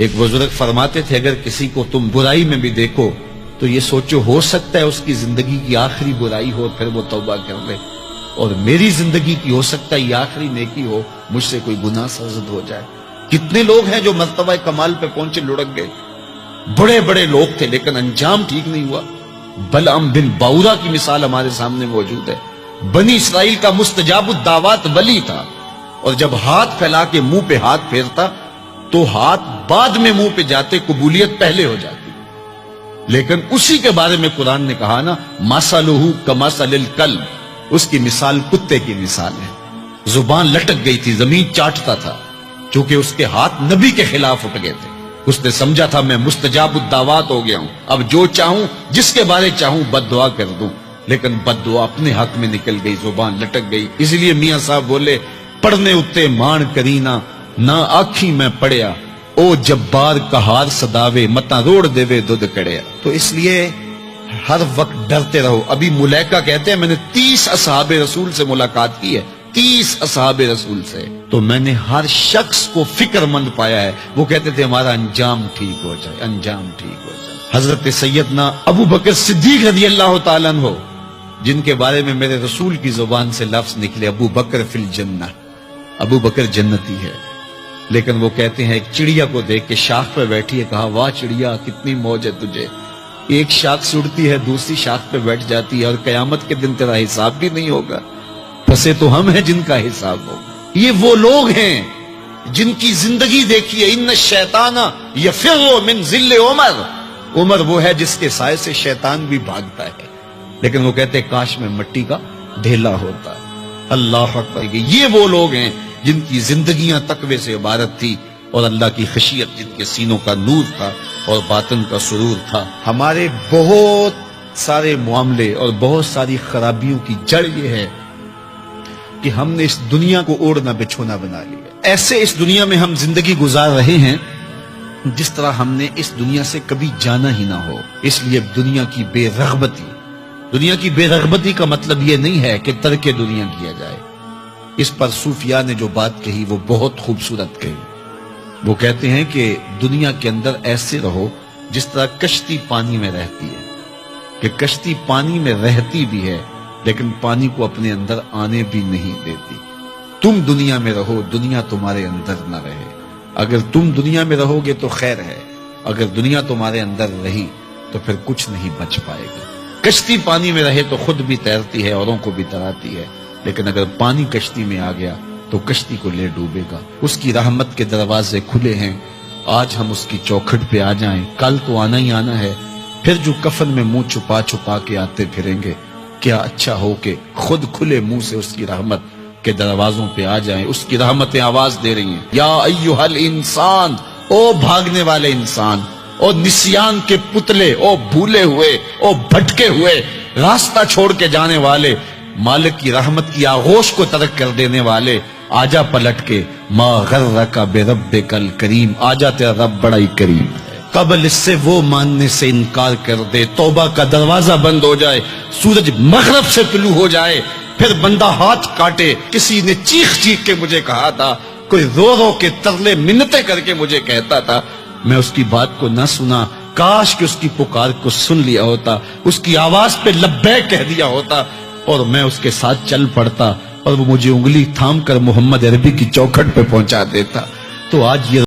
ایک بزرگ فرماتے تھے اگر کسی کو تم برائی میں بھی دیکھو تو یہ سوچو ہو سکتا ہے اس کی زندگی کی آخری برائی ہو پھر وہ توبہ کر لے، اور میری زندگی کی ہو سکتا ہے یہ آخری نیکی ہو، مجھ سے کوئی گناہ سرزد ہو جائے۔ کتنے لوگ ہیں جو مرتبہ کمال پہ پہنچے لڑک گئے، بڑے بڑے لوگ تھے لیکن انجام ٹھیک نہیں ہوا۔ بلعم بن باورا کی مثال ہمارے سامنے موجود ہے۔ بنی اسرائیل کا مستجاب الدعوات ولی تھا، اور جب ہاتھ پھیلا کے منہ پہ ہاتھ پھیرتا تو ہاتھ بعد میں منہ پہ جاتے، قبولیت پہلے ہو جاتی۔ لیکن اسی کے بارے میں قرآن نے کہا نا، مثلہ کمثل الکلب، اس کی مثال کتے کی مثال ہے۔ زبان لٹک گئی تھی، زمین چاٹتا تھا، چونکہ اس کے ہاتھ نبی کے خلاف اٹھ گئے تھے۔ اس نے سمجھا تھا میں مستجاب الدعوات ہو گیا ہوں، اب جو چاہوں جس کے بارے چاہوں بد دعا کر دوں، لیکن بد دعا اپنے حق میں نکل گئی، زبان لٹک گئی۔ اس لیے میاں صاحب بولے، پڑھنے اتے مان کرینا نہ آکھی میں پڑھیا، او جبار کہار صداوے متا روڑ دیوے دودھ کڑیا۔ تو اس لیے ہر وقت ڈرتے رہو۔ ابھی ملیکہ کہتے ہیں میں نے 30 اصحاب رسول سے ملاقات کی ہے، 30 اصحاب رسول سے، تو میں نے ہر شخص کو فکر مند پایا ہے۔ وہ کہتے تھے ہمارا انجام ٹھیک ہو جائے، انجام ٹھیک ہو جائے۔ حضرت سیدنا ابو بکر صدیق رضی اللہ تعالیٰ عنہ، جن کے بارے میں میرے رسول کی زبان سے لفظ نکلے، ابو بکر فی الجنہ، ابو بکر جنتی ہے۔ لیکن وہ کہتے ہیں ایک چڑیا کو دیکھ کے شاخ پہ بیٹھی ہے، کہا واہ چڑیا کتنی موج ہے تجھے، ایک شاخ سے اڑتی ہے دوسری شاخ پہ بیٹھ جاتی ہے، اور قیامت کے دن تیرا حساب بھی نہیں ہوگا، پھنسے تو ہم ہیں جن کا حساب ہوگا۔ یہ وہ لوگ ہیں جن کی زندگی دیکھیے، ان الشیطان یفر من ظل عمر، عمر وہ ہے جس کے سائے سے شیطان بھی بھاگتا ہے، لیکن وہ کہتے ہیں کاش میں مٹی کا ڈھیلا ہوتا۔ اللہ اکبر، یہ وہ لوگ ہیں جن کی زندگیاں تقوی سے عبارت تھی، اور اللہ کی خشیت جن کے سینوں کا نور تھا اور باطن کا سرور تھا۔ ہمارے بہت سارے معاملے اور بہت ساری خرابیوں کی جڑ یہ ہے کہ ہم نے اس دنیا کو اوڑھنا بچھونا بنا لیا۔ ایسے اس دنیا میں ہم زندگی گزار رہے ہیں جس طرح ہم نے اس دنیا سے کبھی جانا ہی نہ ہو۔ اس لیے دنیا کی بے رغبتی، دنیا کی بے رغبتی کا مطلب یہ نہیں ہے کہ ترک دنیا کیا جائے۔ اس پر صوفیاء نے جو بات کہی وہ بہت خوبصورت کہی۔ وہ کہتے ہیں کہ دنیا کے اندر ایسے رہو جس طرح کشتی پانی میں رہتی ہے، کہ کشتی پانی میں رہتی بھی ہے لیکن پانی کو اپنے اندر آنے بھی نہیں دیتی۔ تم دنیا میں رہو، دنیا تمہارے اندر نہ رہے۔ اگر تم دنیا میں رہو گے تو خیر ہے، اگر دنیا تمہارے اندر رہی تو پھر کچھ نہیں بچ پائے گا۔ کشتی پانی میں رہے تو خود بھی تیرتی ہے، اوروں کو بھی تراتی ہے، لیکن اگر پانی کشتی میں آ گیا تو کشتی کو لے ڈوبے گا۔ اس کی رحمت کے دروازے کھلے ہیں، آج ہم اس کی چوکھٹ پہ آ جائیں، کل تو آنا ہی آنا ہے۔ پھر جو کفن میں منہ چھپا چھپا کے آتے پھریں گے، کیا اچھا ہو کہ خود کھلے منہ سے اس کی رحمت کے دروازوں پہ آ جائیں۔ اس کی رحمتیں آواز دے رہی ہیں، یا ایھا الانسان، او بھاگنے والے انسان، او نسیان کے پتلے، او بھولے ہوئے، او بھٹکے ہوئے، راستہ چھوڑ کے جانے والے، مالک کی رحمت کی آغوش کو ترک کر دینے والے، آجا پلٹ کے، ما غرک بربک الکریم، آجا تیرا رب بڑا ہی کریم ہے۔ قبل اس سے وہ ماننے سے انکار کر دے، توبہ کا دروازہ بند ہو جائے، سورج مغرب سے طلوع ہو جائے، پھر بندہ ہاتھ کاٹے۔ کسی نے چیخ چیخ کے مجھے کہا تھا، کوئی رو رو کے ترلے منتیں کر کے مجھے کہتا تھا، میں اس کی بات کو نہ سنا، کاش کہ اس کی پکار کو سن لیا ہوتا، اس کی آواز پہ لبیک کہہ دیا ہوتا، اور میں اس کے ساتھ چل پڑتا، اور وہ مجھے انگلی تھام کر محمد عربی کی چوکھٹ پہ پہنچا دیتا۔ تو آج یہ